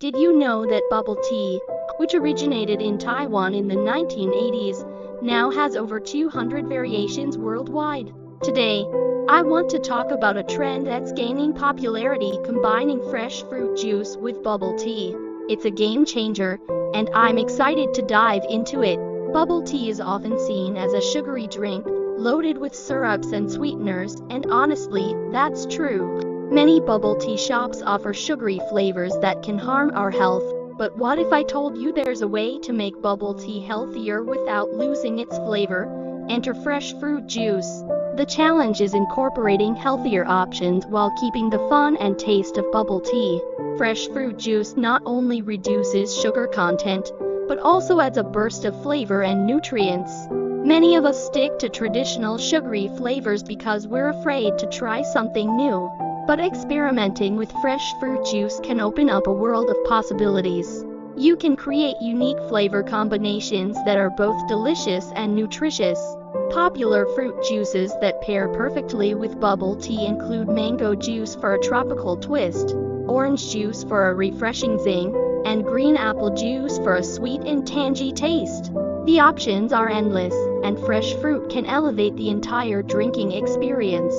Did you know that bubble tea, which originated in Taiwan in the 1980s, now has over 200 variations worldwide? Today, I want to talk about a trend that's gaining popularity, combining fresh fruit juice with bubble tea. It's a game changer, and I'm excited to dive into it. Bubble tea is often seen as a sugary drink, loaded with syrups and sweeteners, and honestly, that's true. Many bubble tea shops offer sugary flavors that can harm our health, but what if I told you there's a way to make bubble tea healthier without losing its flavor? Enter fresh fruit juice. The challenge is incorporating healthier options while keeping the fun and taste of bubble tea. Fresh fruit juice not only reduces sugar content, but also adds a burst of flavor and nutrients. Many of us stick to traditional sugary flavors because we're afraid to try something new. But experimenting with fresh fruit juice can open up a world of possibilities. You can create unique flavor combinations that are both delicious and nutritious. Popular fruit juices that pair perfectly with bubble tea include mango juice for a tropical twist, orange juice for a refreshing zing, and green apple juice for a sweet and tangy taste. The options are endless, and fresh fruit can elevate the entire drinking experience.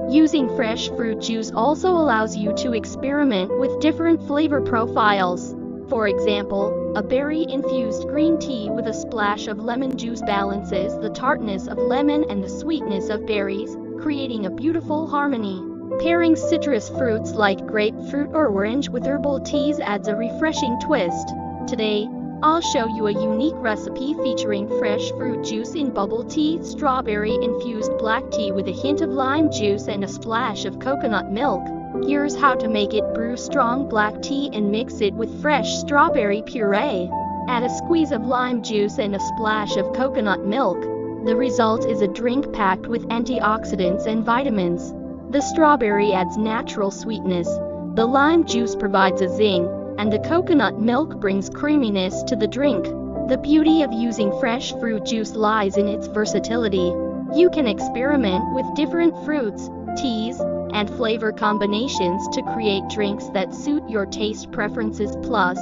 Using fresh fruit juice also allows you to experiment with different flavor profiles. For example, a berry-infused green tea with a splash of lemon juice balances the tartness of lemon and the sweetness of berries, creating a beautiful harmony. Pairing citrus fruits like grapefruit or orange with herbal teas adds a refreshing twist. Today, I'll show you a unique recipe featuring fresh fruit juice in bubble tea, strawberry-infused black tea with a hint of lime juice and a splash of coconut milk. Here's how to make it: brew strong black tea and mix it with fresh strawberry puree. Add a squeeze of lime juice and a splash of coconut milk. The result is a drink packed with antioxidants and vitamins. The strawberry adds natural sweetness, the lime juice provides a zing, and the coconut milk brings creaminess to the drink. The beauty of using fresh fruit juice lies in its versatility. You can experiment with different fruits, teas, and flavor combinations to create drinks that suit your taste preferences. Plus,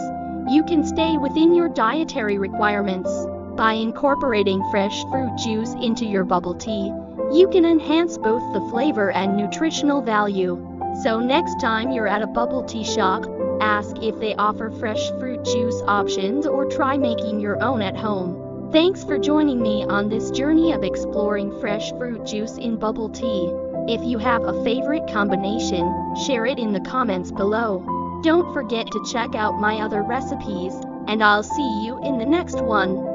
you can stay within your dietary requirements. By incorporating fresh fruit juice into your bubble tea, you can enhance both the flavor and nutritional value. So next time you're at a bubble tea shop, ask if they offer fresh fruit juice options or try making your own at home. Thanks for joining me on this journey of exploring fresh fruit juice in bubble tea. If you have a favorite combination, share it in the comments below. Don't forget to check out my other recipes, and I'll see you in the next one.